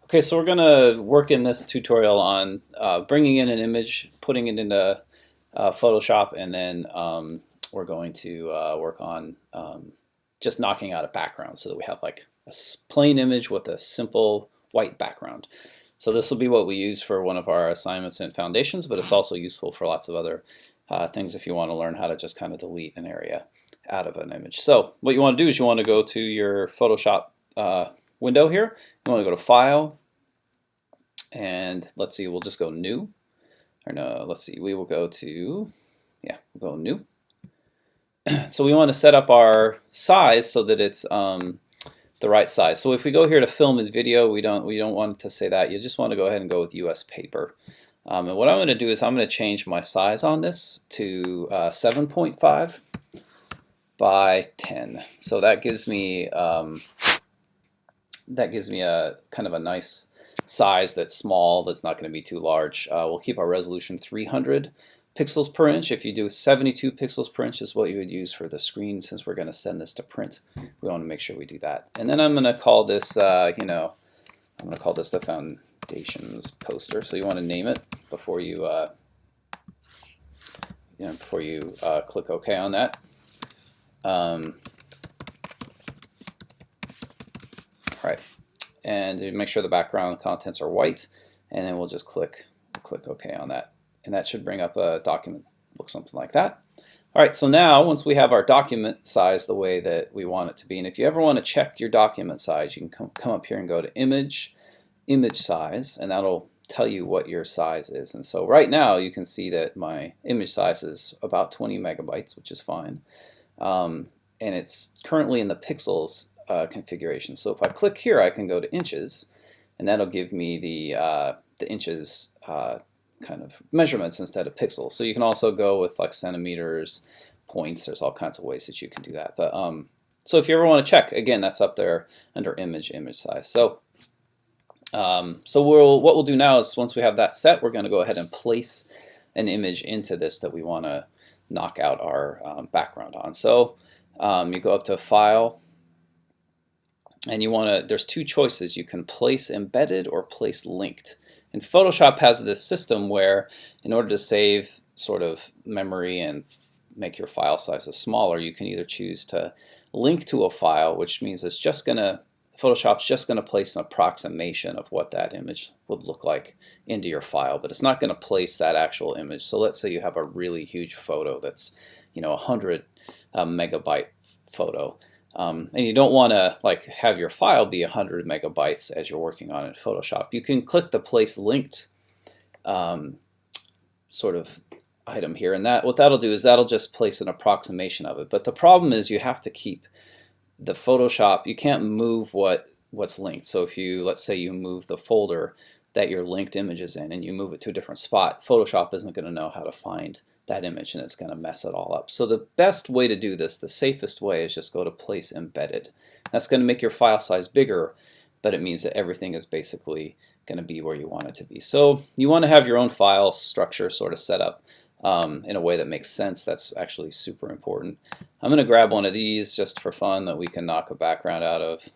Okay, so we're going to work in this tutorial on bringing in an image, putting it into Photoshop, and then we're going to work on just knocking out a background so that we have like a plain image with a simple white background. So this will be what we use for one of our assignments in Foundations, but it's also useful for lots of other things if you want to learn how to just kind of delete an area out of an image. So what you want to do is you want to go to your Photoshop window here. You want to go to File, and let's see, we'll just go New. Or no, let's see, we will go to, we'll go New. So we want to set up our size so that it's the right size. So if we go here to Film and Video, we don't want to say that. You just want to go ahead and go with US Paper. And what I'm going to do is I'm going to change my size on this to 7.5 by 10. So that gives me a kind of a nice size that's small, that's not going to be too large. We'll keep our resolution 300 pixels per inch. If you do 72 pixels per inch is what you would use for the screen, since we're going to send this to print. We want to make sure we do that. And then I'm going to call this, I'm going to call this the Foundations poster. So you want to name it before you, click OK on that. All right. And make sure the background contents are white, and then we'll just click OK on that. And that should bring up a document that looks something like that. All right, so now once we have our document size the way that we want it to be, and if you ever want to check your document size, you can come up here and go to Image, Image Size, and that'll tell you what your size is. And so right now you can see that my image size is about 20 megabytes, which is fine. And it's currently in the pixels configuration. So if I click here, I can go to inches, and that'll give me the inches kind of measurements instead of pixels. So you can also go with like centimeters, points. There's all kinds of ways that you can do that. But so if you ever want to check, again, that's up there under image size. So what we'll do now is, once we have that set, we're going to go ahead and place an image into this that we want to knock out our background on. So you go up to File, and you want to, there's two choices. You can place embedded or place linked. And Photoshop has this system where, in order to save sort of memory and make your file sizes smaller, you can either choose to link to a file, which means it's just gonna, Photoshop's just gonna place an approximation of what that image would look like into your file, but it's not gonna place that actual image. So let's say you have a really huge photo that's, 100 megabyte photo. And you don't want to like have your file be 100 megabytes as you're working on it in Photoshop. You can click the place linked sort of item here, and what that'll do is that'll just place an approximation of it. But the problem is you have to keep the Photoshop, you can't move what's linked. So if you, let's say you move the folder that your linked image is in and you move it to a different spot, Photoshop isn't going to know how to find that image, and it's going to mess it all up. So the best way to do this, the safest way, is just go to Place Embedded. That's going to make your file size bigger, but it means that everything is basically going to be where you want it to be. So you want to have your own file structure sort of set up in a way that makes sense. That's actually super important. I'm going to grab one of these just for fun that we can knock a background out of.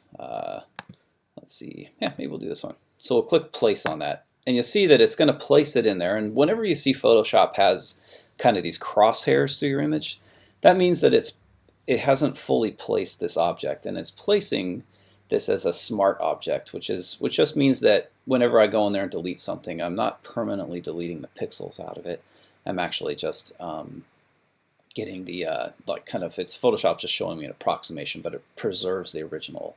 Let's see, maybe we'll do this one. So we'll click Place on that, and you'll see that it's going to place it in there. And whenever you see Photoshop has kind of these crosshairs through your image, that means that it hasn't fully placed this object, and it's placing this as a smart object, which just means that whenever I go in there and delete something, I'm not permanently deleting the pixels out of it. I'm actually just getting the it's Photoshop just showing me an approximation, but it preserves the original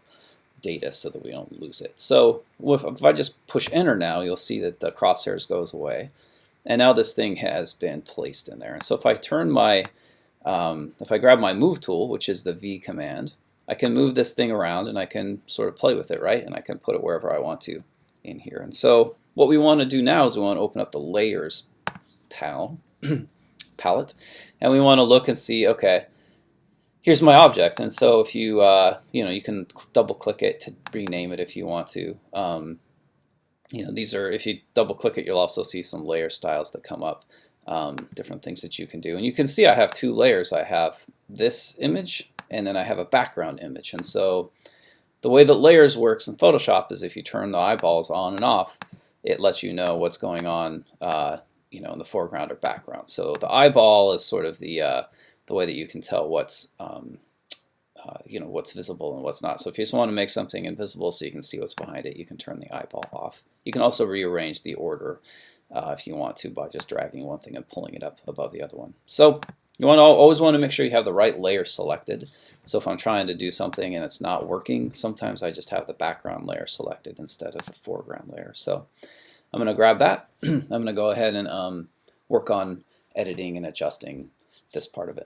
data so that we don't lose it. So if I just push enter now, you'll see that the crosshairs goes away. And now this thing has been placed in there. And so if I turn my, if I grab my move tool, which is the V command, I can move this thing around and I can sort of play with it, right? And I can put it wherever I want to in here. And so what we want to do now is we want to open up the Layers palette, and we want to look and see, okay, here's my object. And so if you, you can double click it to rename it if you want to. These are, if you double click it, you'll also see some layer styles that come up, different things that you can do. And you can see I have two layers. I have this image, and then I have a background image. And so the way that layers works in Photoshop is if you turn the eyeballs on and off, it lets you know what's going on, you know, in the foreground or background. So the eyeball is sort of the way that you can tell what's you know, what's visible and what's not. So if you just want to make something invisible so you can see what's behind it, you can turn the eyeball off. You can also rearrange the order if you want to by just dragging one thing and pulling it up above the other one. So you always want to make sure you have the right layer selected. So if I'm trying to do something and it's not working, sometimes I just have the background layer selected instead of the foreground layer. So I'm going to grab that. I'm going to go ahead and work on editing and adjusting this part of it.